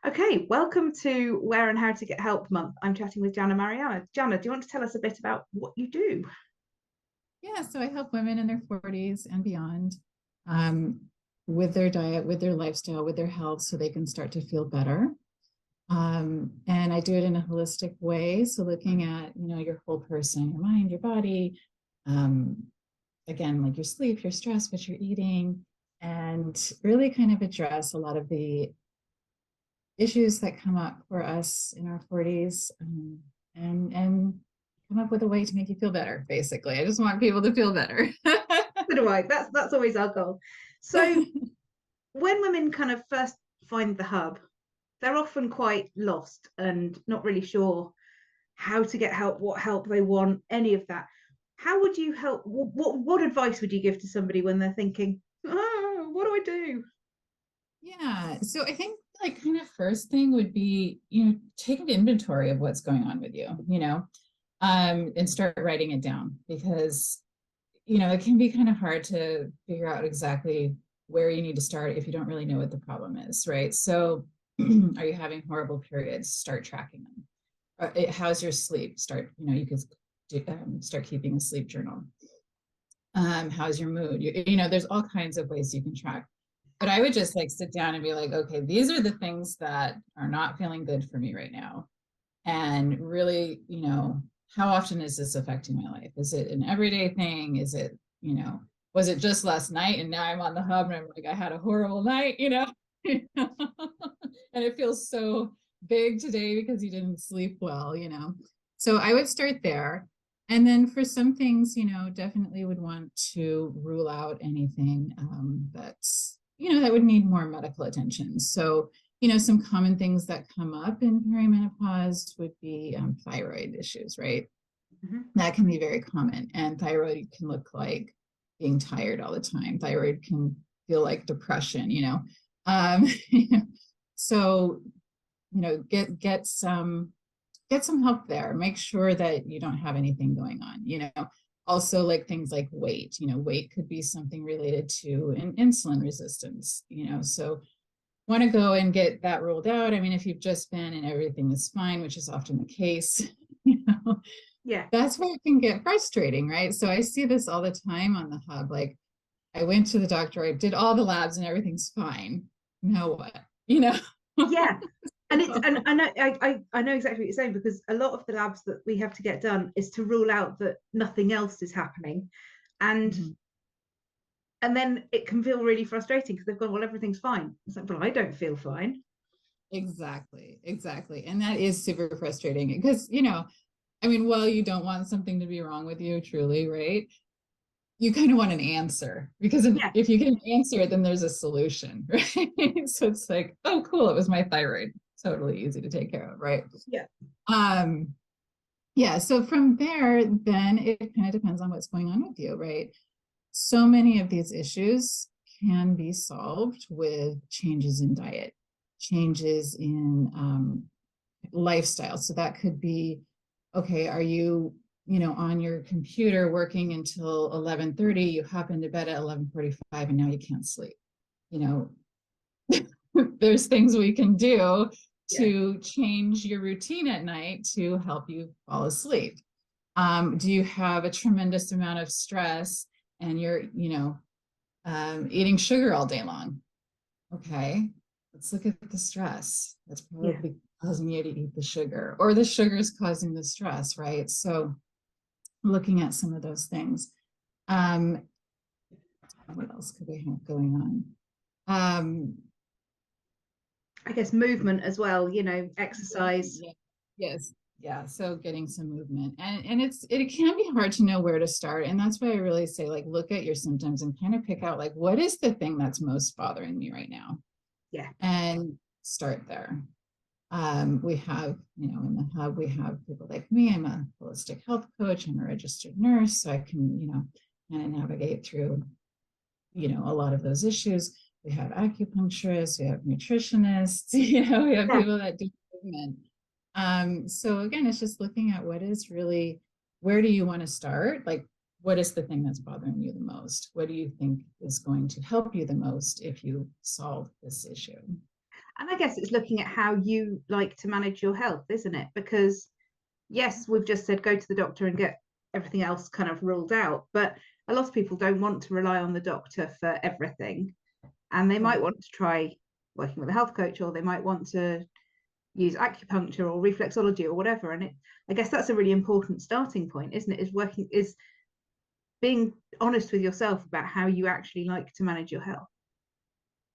Okay, welcome to Where and How to Get Help Month. I'm chatting with Jana Mariana. Jana, do you want to tell us a bit about what you do? Yeah, so I help women in their 40s and beyond um, with their diet, with their lifestyle, with their health, so they can start to feel better. And I do it in a holistic way. So looking at, your whole person, your mind, your body, um, again, like your sleep, your stress, what you're eating, and really kind of address a lot of the issues that come up for us in our 40s, and come up with a way to make you feel better, basically. I just want people to feel better. So do I. That's always our goal. So when women kind of first find the hub, they're often quite lost and not really sure how to get help, what help they want, any of that. How would you help? What advice would you give to somebody when they're thinking, "Oh, what do I do?" Yeah. So I think like kind of first thing would be, take an inventory of what's going on with you, and start writing it down because, it can be kind of hard to figure out exactly where you need to start if you don't really know what the problem is, right? So are you having horrible periods? Start tracking them. How's your sleep? You could start keeping a sleep journal. How's your mood? There's all kinds of ways you can track. But I would just like sit down and be like, okay, these are the things that are not feeling good for me right now. And really, how often is this affecting my life? Is it an everyday thing? Is it, was it just last night and now I'm on the hub and I'm like, I had a horrible night, and it feels so big today because you didn't sleep well. So I would start there. And then for some things, definitely would want to rule out anything that's, that would need more medical attention. So, some common things that come up in perimenopause would be thyroid issues, right? Mhm. That can be very common. And thyroid can look like being tired all the time. Thyroid can feel like depression. Um, so, get some help there. Make sure that you don't have anything going on. Also like things like weight. Weight could be something related to an insulin resistance. So want to go and get that ruled out. I mean, if you've just been and everything is fine, which is often the case, you know, Yeah. that's where it can get frustrating, right? So I see this all the time on the hub. Like I went to the doctor, I did all the labs and everything's fine. Now what? You know? Yeah. And it's and I know exactly what you're saying, because a lot of the labs that we have to get done is to rule out that nothing else is happening. And Mhm. and then it can feel really frustrating because they've gone, well, everything's fine. It's like, but I don't feel fine. Exactly, exactly. And that is super frustrating because, I mean, while you don't want something to be wrong with you, truly, right? You kind of want an answer because Yeah. if you get an answer, then there's a solution, right? So it's like, oh, cool, it was my thyroid. Totally easy to take care of, right? Yeah. Um, yeah, so from there, then it kind of depends on what's going on with you, right? So many of these issues can be solved with changes in diet, changes in lifestyle. So that could be, okay, are you, on your computer working until 11:30, you hop into bed at 11:45 and now you can't sleep. You there's things we can do Yeah. to change your routine at night to help you fall asleep. Do you have a tremendous amount of stress and you're, eating sugar all day long? Okay, let's look at the stress. That's Yeah. probably causing you to eat the sugar, or the sugar is causing the stress, right? So, looking at some of those things. Um, what else could we have going on? Um, I guess movement as well, exercise. yeah, yes, yeah. So getting some movement, and it can be hard to know where to start, and that's why I really say like look at your symptoms and kind of pick out like what is the thing that's most bothering me right now, Yeah. and start there. We have, in the hub, we have people like me. I'm a holistic health coach. I'm a registered nurse, so I can, kind of navigate through, a lot of those issues. We have acupuncturists, we have nutritionists, we have Yeah. people that do movement. So again, it's just looking at what is really, where do you want to start? Like, what is the thing that's bothering you the most? What do you think is going to help you the most if you solve this issue? And I guess it's looking at how you like to manage your health, isn't it? Because yes, we've just said go to the doctor and get everything else kind of ruled out, but a lot of people don't want to rely on the doctor for everything, and they might want to try working with a health coach, or they might want to use acupuncture or reflexology or whatever. And I guess that's a really important starting point, isn't it? Is being honest with yourself about how you actually like to manage your health.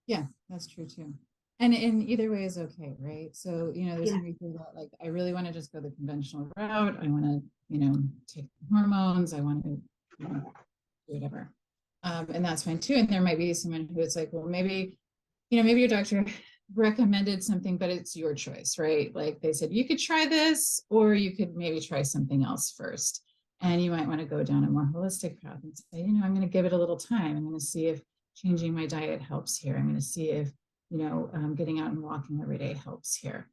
Yeah, that's true too. And either way is okay, right? So, there's some people that like, I really want to just go the conventional route. I want to, take hormones. I want to, do whatever. And that's fine too. And there might be someone who it's like, well, maybe your doctor recommended something, but it's your choice, right? Like they said, you could try this, or you could maybe try something else first. And you might want to go down a more holistic path and say, I'm going to give it a little time. I'm going to see if changing my diet helps here. I'm going to see if, getting out and walking every day helps here.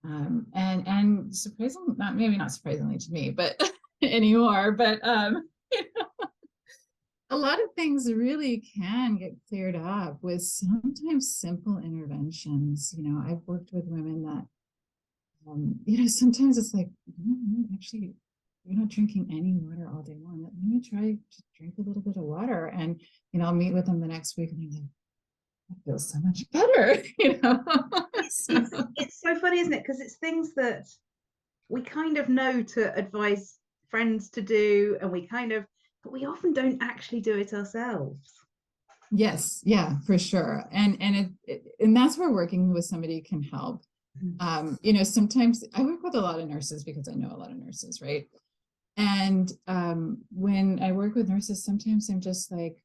And surprisingly, not surprisingly to me, but anymore, but, a lot of things really can get cleared up with sometimes simple interventions. I've worked with women that, sometimes it's like, actually, you're not drinking any water all day long. Let me try to drink a little bit of water. And, I'll meet with them the next week and I'm like, I feel so much better, It's so funny, isn't it? Because it's things that we kind of know to advise friends to do, and but we often don't actually do it ourselves. Yes, yeah, for sure. And that's where working with somebody can help. Sometimes I work with a lot of nurses because I know a lot of nurses, right? And when I work with nurses, sometimes I'm just like,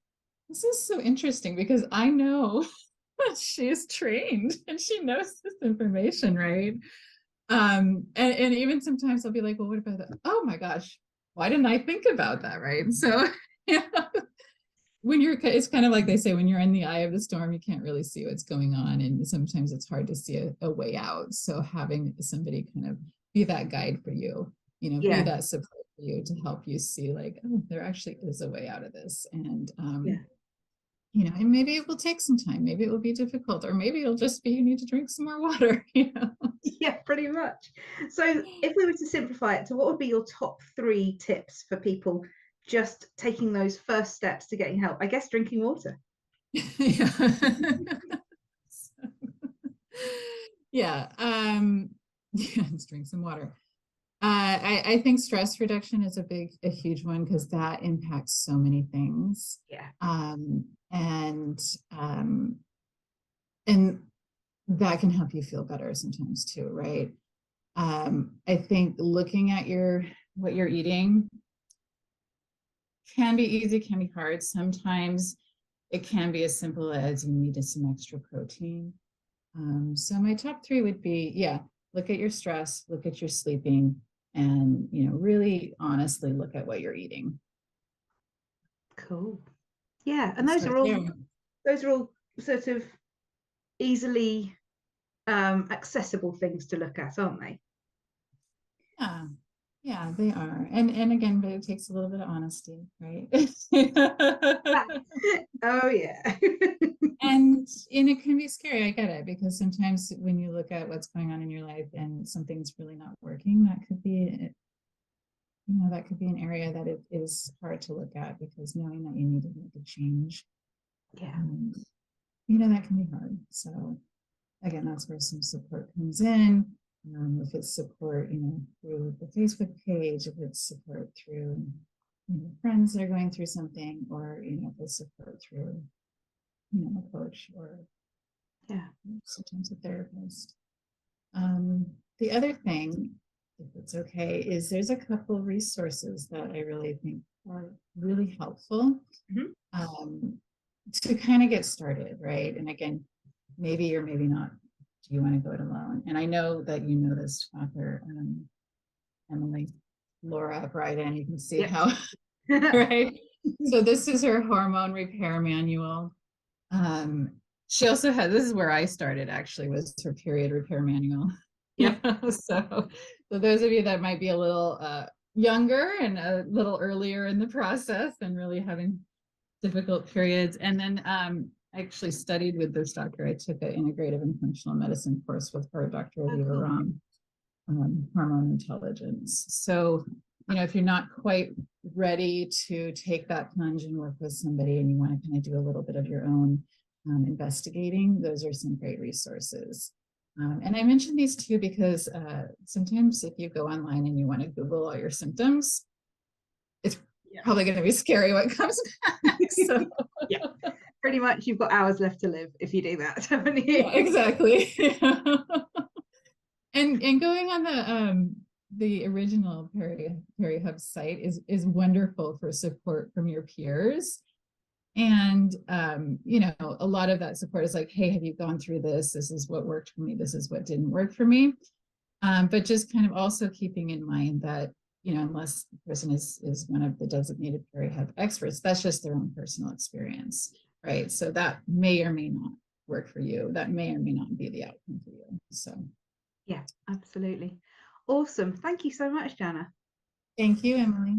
this is so interesting because I know she's trained and she knows this information, right? And even sometimes I'll be like, well, what about that? Oh my gosh, why didn't I think about that, right? So when it's kind of like they say, when you're in the eye of the storm, you can't really see what's going on. And sometimes it's hard to see a way out. So having somebody kind of be that guide for you, be that support for you to help you see like, oh, there actually is a way out of this. And, and maybe it will take some time. Maybe it will be difficult, or maybe it'll just be, you need to drink some more water, Yeah, pretty much. So if we were to simplify it to what would be your top 3 tips for people just taking those first steps to getting help? I guess drinking water. Yeah. Yeah. Let's drink some water. I think stress reduction is a huge one because that impacts so many things. Yeah. And that can help you feel better sometimes too, right? I think looking at what you're eating can be easy, can be hard. Sometimes it can be as simple as you need some extra protein. So my top 3 would be, look at your stress, look at your sleeping, and, really honestly look at what you're eating. Cool. Yeah. And those are all sort of easily accessible things to look at, aren't they? Yeah, they are. And again, but it takes a little bit of honesty, right? Oh yeah. and it can be scary. I get it, because sometimes when you look at what's going on in your life and something's really not working, that could be an area that it is hard to look at, because knowing that you need to make a change, that can be hard. So again, that's where some support comes in. If it's support, through the Facebook page, if it's support through friends that are going through something, or if it's support through a coach, or sometimes a therapist. The other thing, if it's okay, is there's a couple of resources that I really think are really helpful to kind of get started, right? And again, maybe or maybe not, do you want to go it alone? And I know that you know this author, Emily Laura Bryden. You can see how, right? So this is her hormone repair manual. She also had, this is where I started actually, was her period repair manual. Yeah. So those of you that might be a little younger and a little earlier in the process and really having difficult periods. And then actually studied with this doctor. I took an integrative and functional medicine course with her, Dr. Oh, Aviva cool. Ram, hormone intelligence. So, if you're not quite ready to take that plunge and work with somebody and you want to kind of do a little bit of your own investigating, those are some great resources. And I mentioned these too because sometimes if you go online and you want to Google all your symptoms, it's probably going to be scary what comes back. So. Yeah, pretty much you've got hours left to live if you do that, haven't you? Yeah, exactly. And going on the original Peri Hub site is wonderful for support from your peers. And a lot of that support is like, hey, have you gone through this? This is what worked for me. This is what didn't work for me. But just kind of also keeping in mind that, unless the person is one of the designated Peri Hub experts, that's just their own personal experience, right? So that may or may not work for you. That may or may not be the outcome for you. So yeah, absolutely. Awesome. Thank you so much, Jana. thank you, Emily.